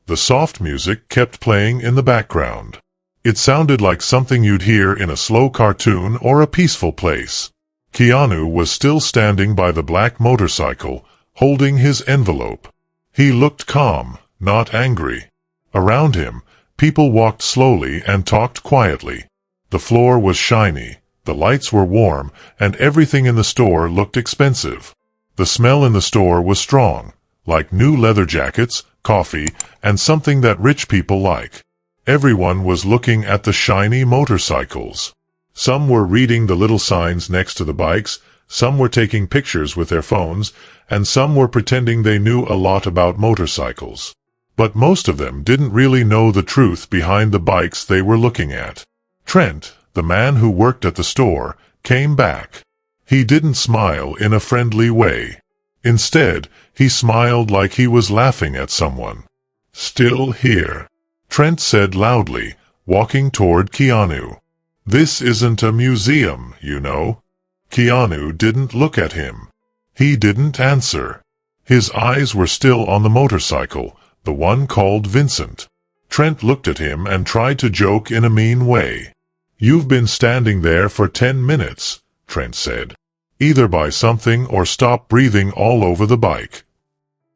The soft music kept playing in the background. It sounded like something you'd hear in a slow cartoon or a peaceful place. Keanu was still standing by the black motorcycle, holding his envelope. He looked calm, not angry. Around him, people walked slowly and talked quietly. The floor was shiny, the lights were warm, and everything in the store looked expensive. The smell in the store was strong, like new leather jackets, coffee, and something that rich people like. Everyone was looking at the shiny motorcycles. Some were reading the little signs next to the bikes, some were taking pictures with their phones, and some were pretending they knew a lot about motorcycles. But most of them didn't really know the truth behind the bikes they were looking at. Trent, the man who worked at the store, came back. He didn't smile in a friendly way. Instead, he smiled like he was laughing at someone. "Still here," Trent said loudly, walking toward Keanu. "This isn't a museum, you know." Keanu didn't look at him. He didn't answer. His eyes were still on the motorcycle, the one called Vincent. Trent looked at him and tried to joke in a mean way. "You've been standing there for 10 minutes, Trent said. "Either buy something or stop breathing all over the bike."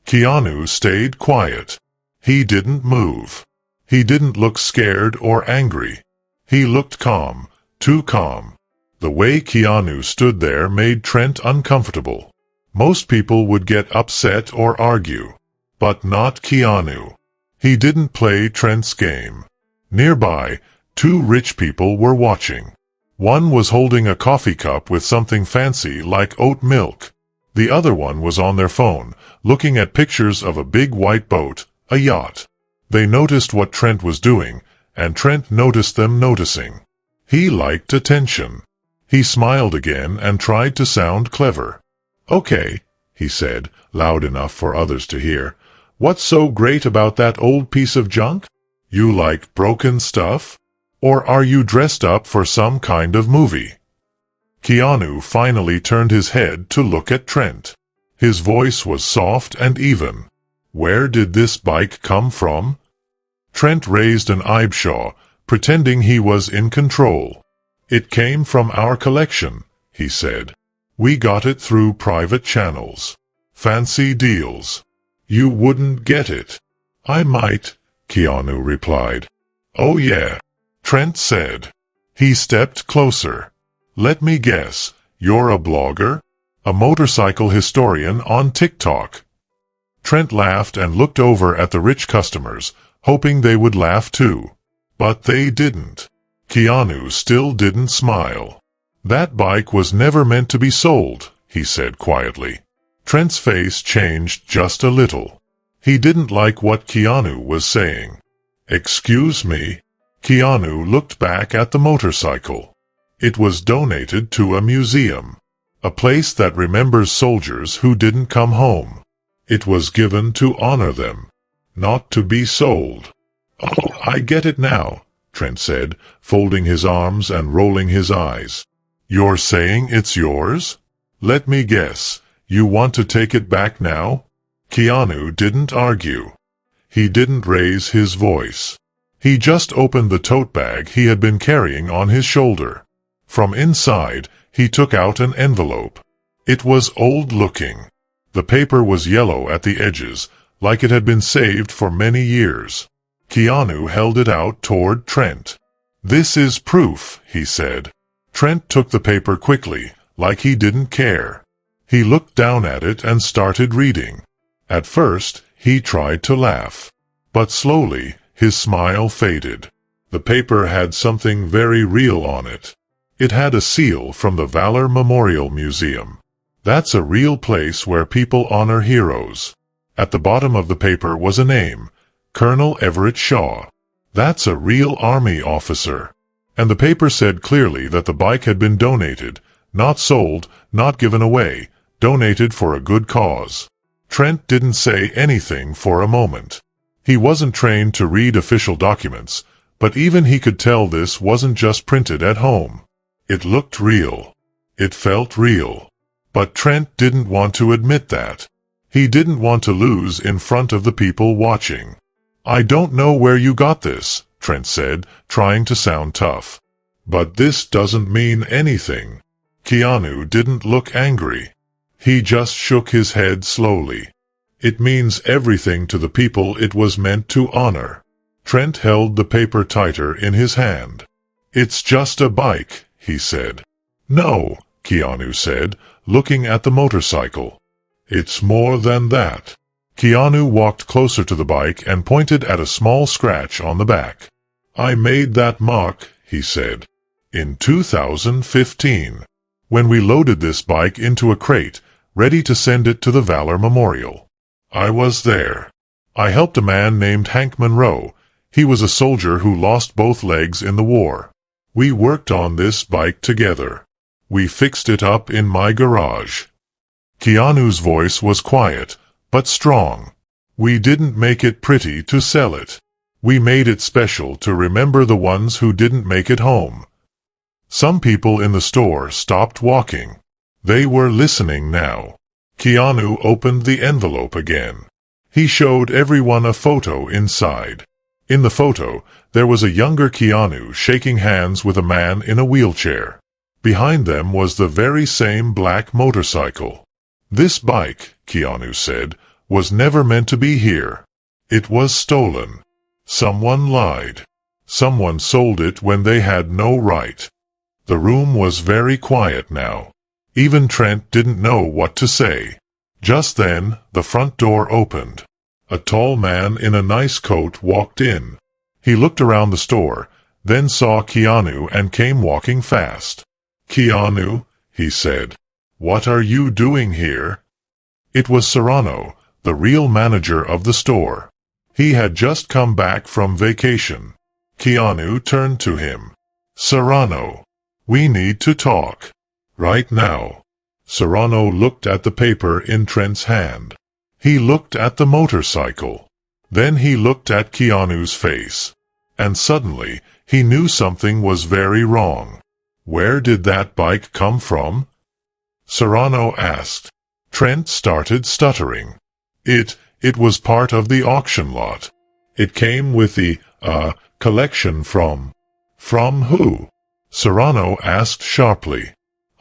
Keanu stayed quiet. He didn't move. He didn't look scared or angry. He looked calm, too calm. The way Keanu stood there made Trent uncomfortable. Most people would get upset or argue. But not Keanu. He didn't play Trent's game. Nearby, 2 rich people were watching. One was holding a coffee cup with something fancy like oat milk. The other one was on their phone, looking at pictures of a big white boat, a yacht. They noticed what Trent was doing, and Trent noticed them noticing. He liked attention. He smiled again and tried to sound clever. "Okay," he said, loud enough for others to hear. "What's so great about that old piece of junk? You like broken stuff? Or are you dressed up for some kind of movie?" Keanu finally turned his head to look at Trent. His voice was soft and even. "Where did this bike come from?" Trent raised an eyebrow, pretending he was in control. "It came from our collection," he said. "We got it through private channels. Fancy deals. You wouldn't get it." "I might," Keanu replied. "Oh yeah," Trent said. He stepped closer. "Let me guess, you're a blogger? A motorcycle historian on TikTok?" Trent laughed and looked over at the rich customers, hoping they would laugh too. But they didn't. Keanu still didn't smile. "That bike was never meant to be sold," he said quietly. Trent's face changed just a little. He didn't like what Keanu was saying. "Excuse me?" Keanu looked back at the motorcycle. It was donated to a museum. A place that remembers soldiers who didn't come home. It was given to honor them, not to be sold. "Oh, I get it now," Trent said, folding his arms and rolling his eyes. "You're saying it's yours? Let me guess, you want to take it back now?" Keanu didn't argue. He didn't raise his voice. He just opened the tote bag he had been carrying on his shoulder. From inside, he took out an envelope. It was old-looking. The paper was yellow at the edges, like it had been saved for many years. Keanu held it out toward Trent. "This is proof," he said. Trent took the paper quickly, like he didn't care. He looked down at it and started reading. At first, he tried to laugh. But slowly, his smile faded. The paper had something very real on it. It had a seal from the Valor Memorial Museum. That's a real place where people honor heroes. At the bottom of the paper was a name, Colonel Everett Shaw. That's a real army officer. And the paper said clearly that the bike had been donated, not sold, not given away, donated for a good cause. Trent didn't say anything for a moment. He wasn't trained to read official documents, but even he could tell this wasn't just printed at home. It looked real. It felt real. But Trent didn't want to admit that. He didn't want to lose in front of the people watching. I don't know where you got this, Trent said, trying to sound tough. But this doesn't mean anything. Keanu didn't look angry. He just shook his head slowly. It means everything to the people it was meant to honor. Trent held the paper tighter in his hand. It's just a bike, he said. No, Keanu said, looking at the motorcycle. It's more than that. Keanu walked closer to the bike and pointed at a small scratch on the back. I made that mark, he said, in 2015, when we loaded this bike into a crate, ready to send it to the Valor Memorial. I was there. I helped a man named Hank Monroe. He was a soldier who lost both legs in the war. We worked on this bike together. We fixed it up in my garage. Keanu's voice was quiet, but strong. We didn't make it pretty to sell it. We made it special to remember the ones who didn't make it home. Some people in the store stopped walking. They were listening now. Keanu opened the envelope again. He showed everyone a photo inside. In the photo, there was a younger Keanu shaking hands with a man in a wheelchair. Behind them was the very same black motorcycle. This bike, Keanu said, was never meant to be here. It was stolen. Someone lied. Someone sold it when they had no right. The room was very quiet now. Even Trent didn't know what to say. Just then, the front door opened. A tall man in a nice coat walked in. He looked around the store, then saw Keanu and came walking fast. Keanu, he said, what are you doing here? It was Serrano, the real manager of the store. He had just come back from vacation. Keanu turned to him. Serrano, we need to talk. Right now. Serrano looked at the paper in Trent's hand. He looked at the motorcycle. Then he looked at Keanu's face. And suddenly, he knew something was very wrong. Where did that bike come from? Serrano asked. Trent started stuttering. It was part of the auction lot. It came with the, collection from. From who? Serrano asked sharply.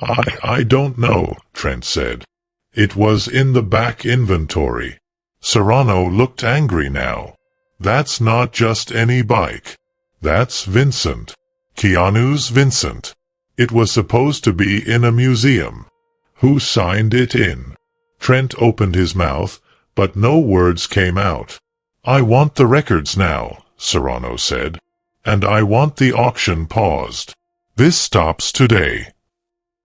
I don't know, Trent said. It was in the back inventory. Serrano looked angry now. That's not just any bike. That's Vincent. Keanu's Vincent. It was supposed to be in a museum. Who signed it in? Trent opened his mouth, but no words came out. I want the records now, Serrano said. And I want the auction paused. This stops today.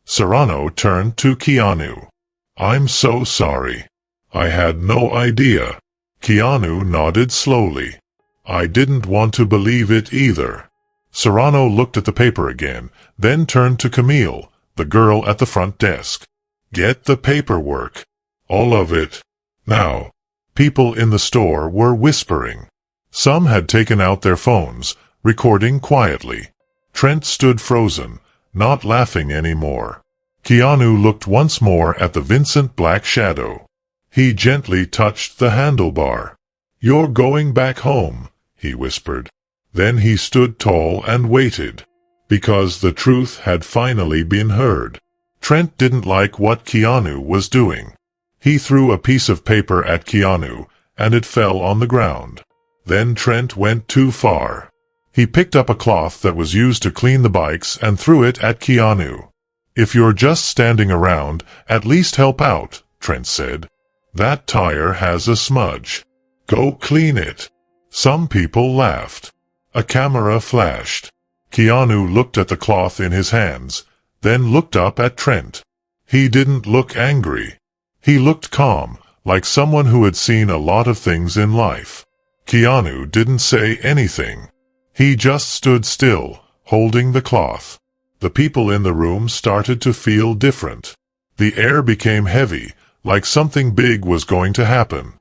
Serrano turned to Keanu. I'm so sorry. I had no idea. Keanu nodded slowly. I didn't want to believe it either. Serrano looked at the paper again, then turned to Camille, the girl at the front desk. Get the paperwork. All of it. Now. People in the store were whispering. Some had taken out their phones, recording quietly. Trent stood frozen, not laughing anymore. Keanu looked once more at the Vincent black shadow. He gently touched the handlebar. You're going back home, he whispered. Then he stood tall and waited. Because the truth had finally been heard. Trent didn't like what Keanu was doing. He threw a piece of paper at Keanu, and it fell on the ground. Then Trent went too far. He picked up a cloth that was used to clean the bikes and threw it at Keanu. If you're just standing around, at least help out, Trent said. That tire has a smudge. Go clean it. Some people laughed. A camera flashed. Keanu looked at the cloth in his hands, then looked up at Trent. He didn't look angry. He looked calm, like someone who had seen a lot of things in life. Keanu didn't say anything. He just stood still, holding the cloth. The people in the room started to feel different. The air became heavy, like something big was going to happen.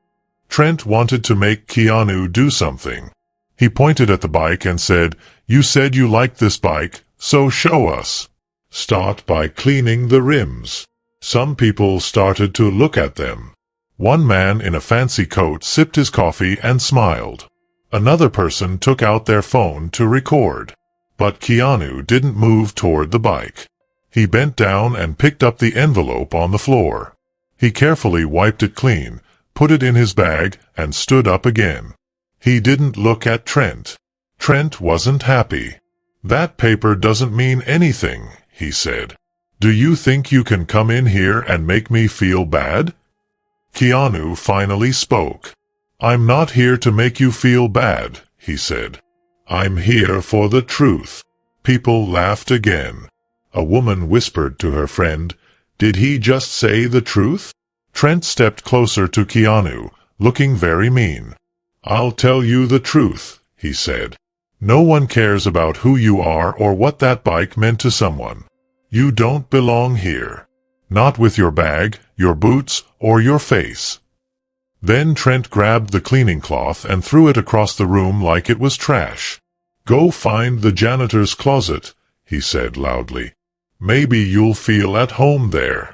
Trent wanted to make Keanu do something. He pointed at the bike and said, You said you liked this bike, so show us. Start by cleaning the rims. Some people started to look at them. One man in a fancy coat sipped his coffee and smiled. Another person took out their phone to record. But Keanu didn't move toward the bike. He bent down and picked up the envelope on the floor. He carefully wiped it clean, put it in his bag, and stood up again. He didn't look at Trent. Trent wasn't happy. "That paper doesn't mean anything," he said. "Do you think you can come in here and make me feel bad?" Keanu finally spoke. "I'm not here to make you feel bad," he said. "I'm here for the truth." People laughed again. A woman whispered to her friend, "Did he just say the truth?" Trent stepped closer to Keanu, looking very mean. "I'll tell you the truth," he said. "No one cares about who you are or what that bike meant to someone. You don't belong here. Not with your bag, your boots, or your face." Then Trent grabbed the cleaning cloth and threw it across the room like it was trash. "Go find the janitor's closet," he said loudly. "Maybe you'll feel at home there."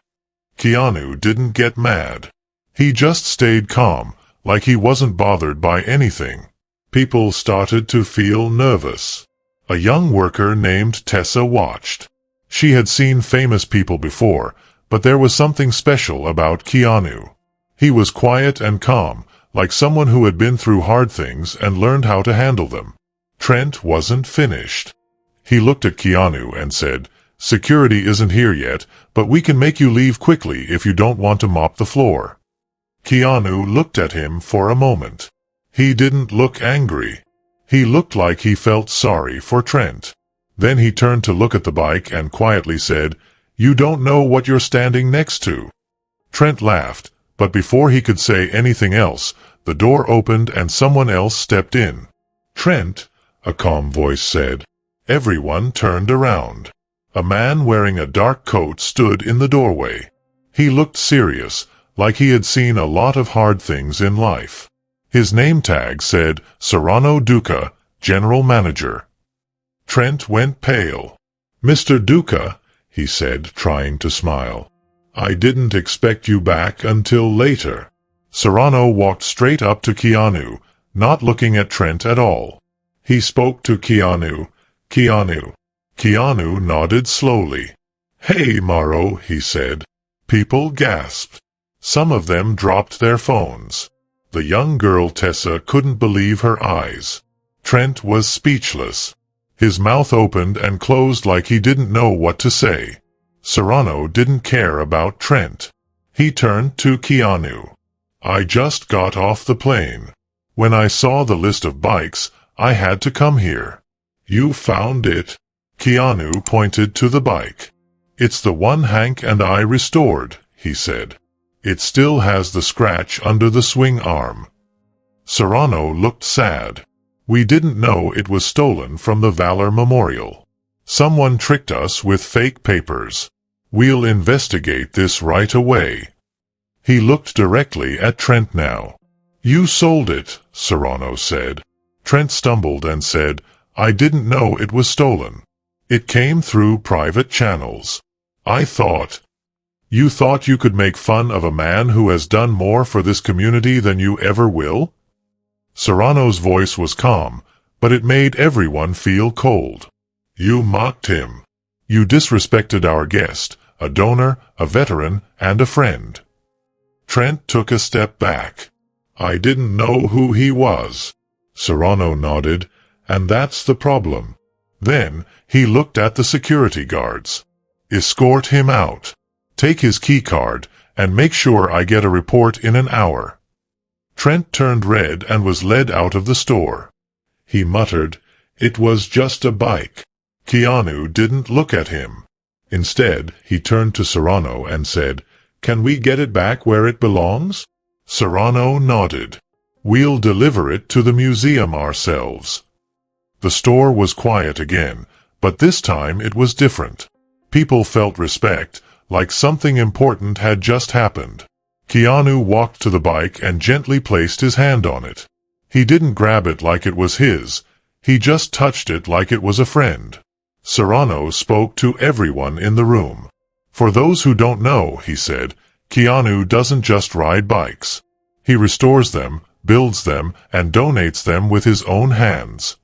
Keanu didn't get mad. He just stayed calm, like he wasn't bothered by anything. People started to feel nervous. A young worker named Tessa watched. She had seen famous people before, but there was something special about Keanu. He was quiet and calm, like someone who had been through hard things and learned how to handle them. Trent wasn't finished. He looked at Keanu and said, "Security isn't here yet, but we can make you leave quickly if you don't want to mop the floor." Keanu looked at him for a moment. He didn't look angry. He looked like he felt sorry for Trent. Then he turned to look at the bike and quietly said, "You don't know what you're standing next to." Trent laughed, but before he could say anything else, the door opened and someone else stepped in. "Trent," a calm voice said. Everyone turned around. A man wearing a dark coat stood in the doorway. He looked serious, like he had seen a lot of hard things in life. His name tag said, Serrano Duca, General Manager. Trent went pale. "Mr. Duca," he said, trying to smile. "I didn't expect you back until later." Serrano walked straight up to Keanu, not looking at Trent at all. He spoke to Keanu. "Keanu." Keanu nodded slowly. "Hey, Morrow," he said. People gasped. Some of them dropped their phones. The young girl Tessa couldn't believe her eyes. Trent was speechless. His mouth opened and closed like he didn't know what to say. Serrano didn't care about Trent. He turned to Keanu. "I just got off the plane. When I saw the list of bikes, I had to come here." "You found it?" Keanu pointed to the bike. "It's the one Hank and I restored," he said. "It still has the scratch under the swing arm." Serrano looked sad. "We didn't know it was stolen from the Valor Memorial. Someone tricked us with fake papers. We'll investigate this right away." He looked directly at Trent now. "You sold it," Serrano said. Trent stumbled and said, "I didn't know it was stolen. It came through private channels. I thought—" "You thought you could make fun of a man who has done more for this community than you ever will?" Serrano's voice was calm, but it made everyone feel cold. "You mocked him. You disrespected our guest, a donor, a veteran, and a friend." Trent took a step back. "I didn't know who he was." Serrano nodded, "And that's the problem." Then he looked at the security guards. "Escort him out. Take his key card, and make sure I get a report in an hour." Trent turned red and was led out of the store. He muttered, "It was just a bike." Keanu didn't look at him. Instead, he turned to Serrano and said, "Can we get it back where it belongs?" Serrano nodded. "We'll deliver it to the museum ourselves." The store was quiet again, but this time it was different. People felt respect, like something important had just happened. Keanu walked to the bike and gently placed his hand on it. He didn't grab it like it was his. He just touched it like it was a friend. Serrano spoke to everyone in the room. "For those who don't know," he said, "Keanu doesn't just ride bikes. He restores them, builds them, and donates them with his own hands.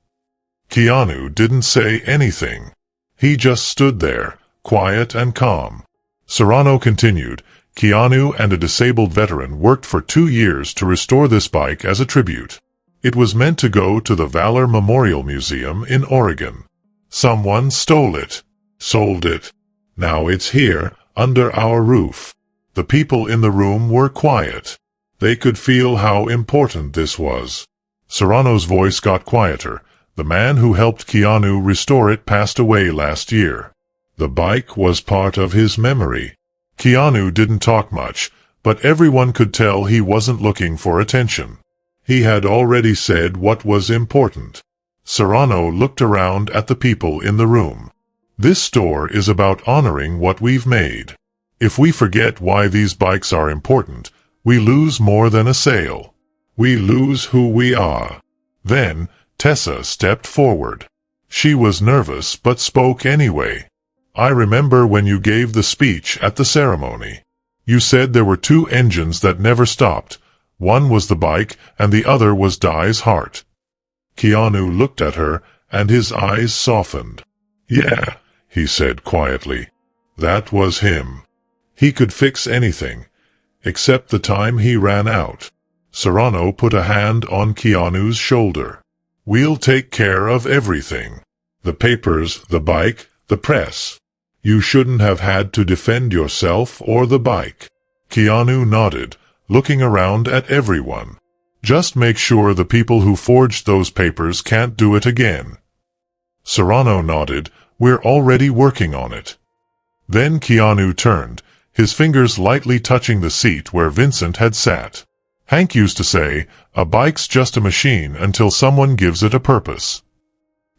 Keanu didn't say anything. He just stood there, quiet and calm. Serrano continued, Keanu and a disabled veteran worked for 2 years to restore this bike as a tribute. It was meant to go to the Valor Memorial Museum in Oregon. Someone stole it, sold it. Now it's here, under our roof. The people in the room were quiet. They could feel how important this was. Serrano's voice got quieter. The man who helped Keanu restore it passed away last year. The bike was part of his memory. Keanu didn't talk much, but everyone could tell he wasn't looking for attention. He had already said what was important. Serrano looked around at the people in the room. This store is about honoring what we've made. If we forget why these bikes are important, we lose more than a sale. We lose who we are. Then, Tessa stepped forward. She was nervous but spoke anyway. I remember when you gave the speech at the ceremony. You said there were 2 engines that never stopped. One was the bike and the other was Dai's heart. Keanu looked at her and his eyes softened. Yeah, he said quietly. That was him. He could fix anything, except the time he ran out. Serrano put a hand on Keanu's shoulder. We'll take care of everything. The papers, the bike, the press. You shouldn't have had to defend yourself or the bike. Keanu nodded, looking around at everyone. Just make sure the people who forged those papers can't do it again. Serrano nodded. We're already working on it. Then Keanu turned, his fingers lightly touching the seat where Vincent had sat. Hank used to say, a bike's just a machine until someone gives it a purpose.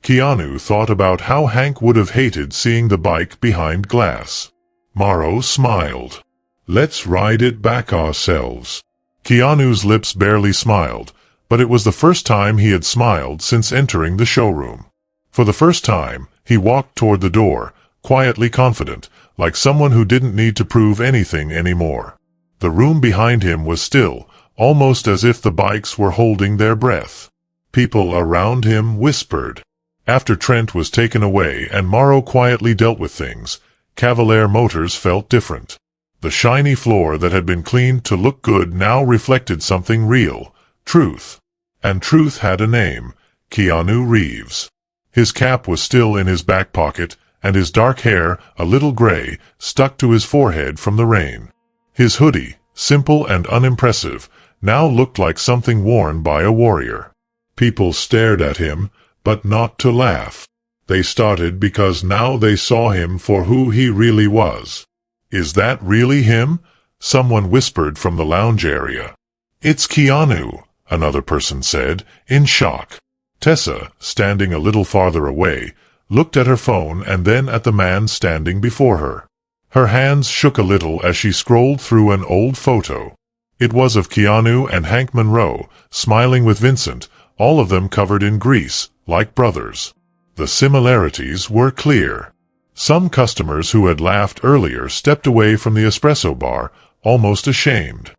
Keanu thought about how Hank would have hated seeing the bike behind glass. Morrow smiled. Let's ride it back ourselves. Keanu's lips barely smiled, but it was the first time he had smiled since entering the showroom. For the first time, he walked toward the door, quietly confident, like someone who didn't need to prove anything anymore. The room behind him was still, almost as if the bikes were holding their breath. People around him whispered. After Trent was taken away and Morrow quietly dealt with things, Cavalier Motors felt different. The shiny floor that had been cleaned to look good now reflected something real, truth. And truth had a name, Keanu Reeves. His cap was still in his back pocket, and his dark hair, a little gray, stuck to his forehead from the rain. His hoodie, simple and unimpressive, now looked like something worn by a warrior. People stared at him, but not to laugh. They started because now they saw him for who he really was. Is that really him? Someone whispered from the lounge area. It's Keanu, another person said, in shock. Tessa, standing a little farther away, looked at her phone and then at the man standing before her. Her hands shook a little as she scrolled through an old photo. It was of Keanu and Hank Monroe, smiling with Vincent, all of them covered in grease, like brothers. The similarities were clear. Some customers who had laughed earlier stepped away from the espresso bar, almost ashamed.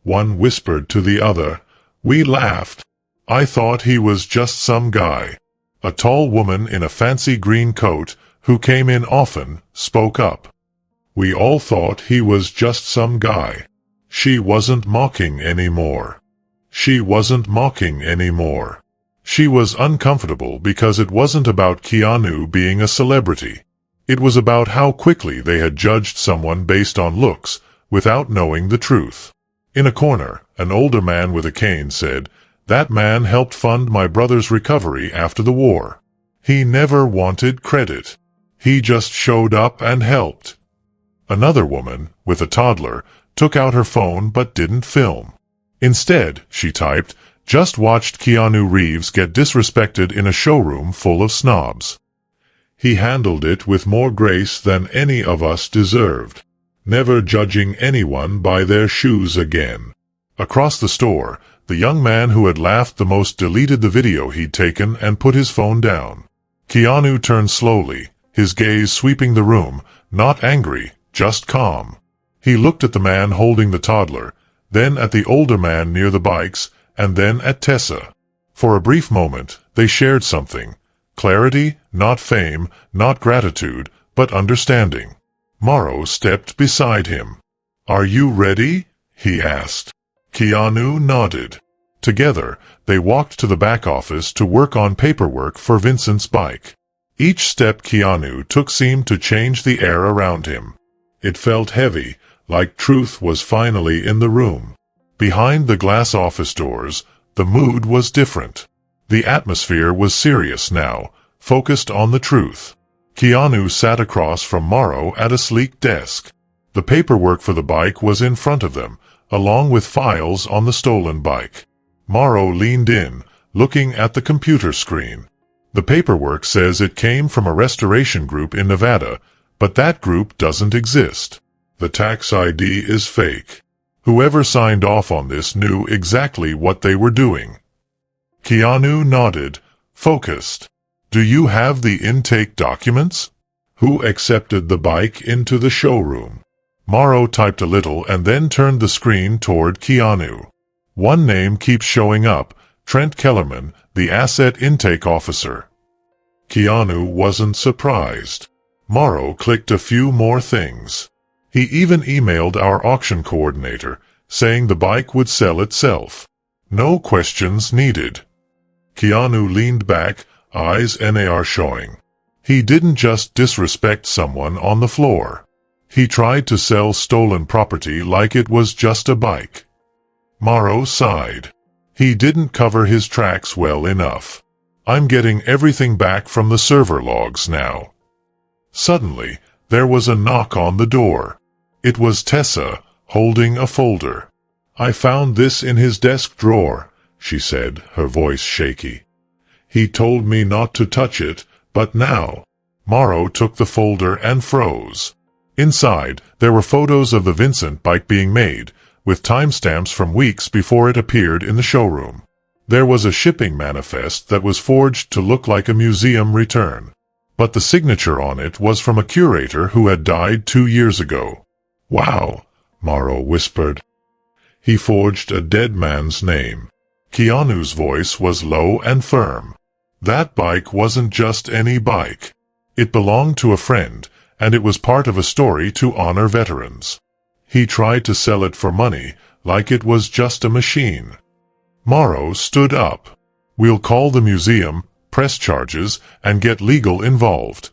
One whispered to the other, "We laughed. I thought he was just some guy." A tall woman in a fancy green coat, who came in often, spoke up. "We all thought he was just some guy." She wasn't mocking anymore. She wasn't mocking anymore. She was uncomfortable because it wasn't about Keanu being a celebrity. It was about how quickly they had judged someone based on looks, without knowing the truth. In a corner, an older man with a cane said, "That man helped fund my brother's recovery after the war. He never wanted credit. He just showed up and helped." Another woman, with a toddler, took out her phone but didn't film. Instead, she typed, "Just watched Keanu Reeves get disrespected in a showroom full of snobs. He handled it with more grace than any of us deserved. Never judging anyone by their shoes again." Across the store, the young man who had laughed the most deleted the video he'd taken and put his phone down. Keanu turned slowly, his gaze sweeping the room, not angry, just calm. He looked at the man holding the toddler, then at the older man near the bikes, and then at Tessa. For a brief moment, they shared something. Clarity, not fame, not gratitude, but understanding. Morrow stepped beside him. "Are you ready?" he asked. Keanu nodded. Together, they walked to the back office to work on paperwork for Vincent's bike. Each step Keanu took seemed to change the air around him. It felt heavy, like truth was finally in the room. Behind the glass office doors, the mood was different. The atmosphere was serious now, focused on the truth. Keanu sat across from Morrow at a sleek desk. The paperwork for the bike was in front of them, along with files on the stolen bike. Morrow leaned in, looking at the computer screen. The paperwork says it came from a restoration group in Nevada, but that group doesn't exist. The tax ID is fake. Whoever signed off on this knew exactly what they were doing. Keanu nodded, focused. "Do you have the intake documents? Who accepted the bike into the showroom?" Morrow typed a little and then turned the screen toward Keanu. "One name keeps showing up, Trent Kellerman, the asset intake officer." Keanu wasn't surprised. Morrow clicked a few more things. He even emailed our auction coordinator, saying the bike would sell itself. No questions needed. Keanu leaned back, eyes NAR showing. He didn't just disrespect someone on the floor. He tried to sell stolen property like it was just a bike. Morrow sighed. He didn't cover his tracks well enough. "I'm getting everything back from the server logs now." Suddenly, there was a knock on the door. It was Tessa, holding a folder. "I found this in his desk drawer," she said, her voice shaky. "He told me not to touch it, but now." Morrow took the folder and froze. Inside, there were photos of the Vincent bike being made, with timestamps from weeks before it appeared in the showroom. There was a shipping manifest that was forged to look like a museum return. But the signature on it was from a curator who had died 2 years ago. "Wow," Morrow whispered. "He forged a dead man's name." Keanu's voice was low and firm. That bike wasn't just any bike. It belonged to a friend, and it was part of a story to honor veterans. He tried to sell it for money, like it was just a machine. Morrow stood up. "We'll call the museum, press charges, and get legal involved."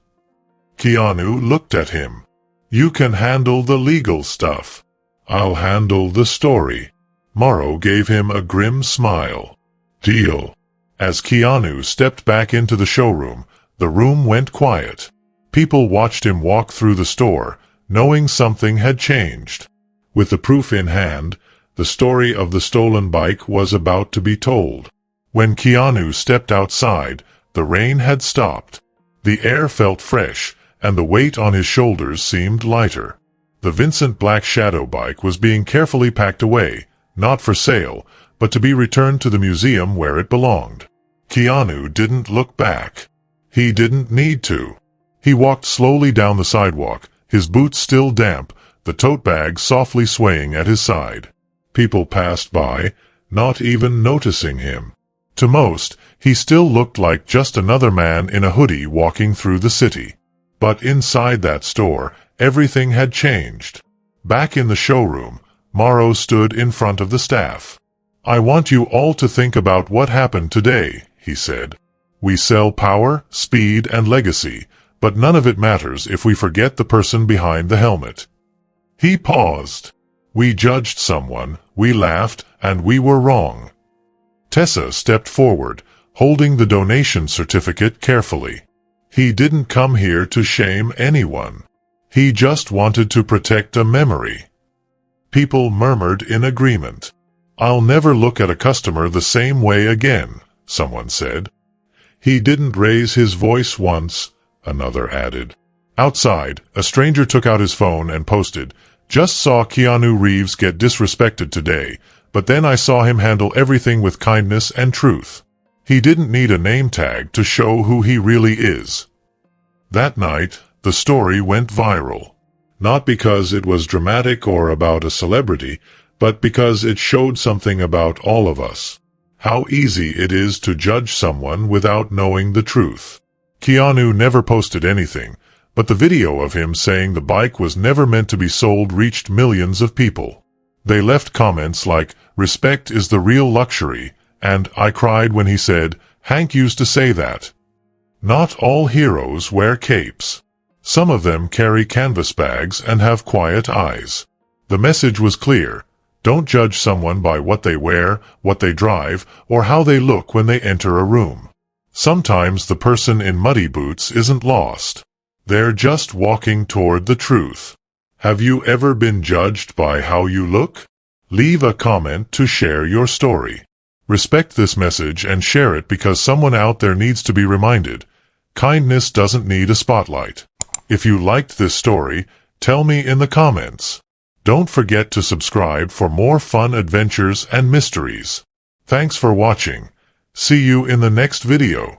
Keanu looked at him. "You can handle the legal stuff. I'll handle the story." Morrow gave him a grim smile. "Deal." As Keanu stepped back into the showroom, the room went quiet. People watched him walk through the store, knowing something had changed. With the proof in hand, the story of the stolen bike was about to be told. When Keanu stepped outside, the rain had stopped. The air felt fresh, and the weight on his shoulders seemed lighter. The Vincent Black Shadow bike was being carefully packed away, not for sale, but to be returned to the museum where it belonged. Keanu didn't look back. He didn't need to. He walked slowly down the sidewalk, his boots still damp, the tote bag softly swaying at his side. People passed by, not even noticing him. To most, he still looked like just another man in a hoodie walking through the city. But inside that store, everything had changed. Back in the showroom, Morrow stood in front of the staff. "I want you all to think about what happened today," he said. "We sell power, speed, and legacy, but none of it matters if we forget the person behind the helmet." He paused. "We judged someone, we laughed, and we were wrong." Tessa stepped forward, holding the donation certificate carefully. "He didn't come here to shame anyone. He just wanted to protect a memory." People murmured in agreement. "I'll never look at a customer the same way again," someone said. "He didn't raise his voice once," another added. Outside, a stranger took out his phone and posted, "Just saw Keanu Reeves get disrespected today, but then I saw him handle everything with kindness and truth. He didn't need a name tag to show who he really is." That night, the story went viral. Not because it was dramatic or about a celebrity, but because it showed something about all of us. How easy it is to judge someone without knowing the truth. Keanu never posted anything, but the video of him saying the bike was never meant to be sold reached millions of people. They left comments like, "Respect is the real luxury," and "I cried when he said, Hank used to say that." Not all heroes wear capes. Some of them carry canvas bags and have quiet eyes. The message was clear. Don't judge someone by what they wear, what they drive, or how they look when they enter a room. Sometimes the person in muddy boots isn't lost. They're just walking toward the truth. Have you ever been judged by how you look? Leave a comment to share your story. Respect this message and share it because someone out there needs to be reminded. Kindness doesn't need a spotlight. If you liked this story, tell me in the comments. Don't forget to subscribe for more fun adventures and mysteries. Thanks for watching. See you in the next video.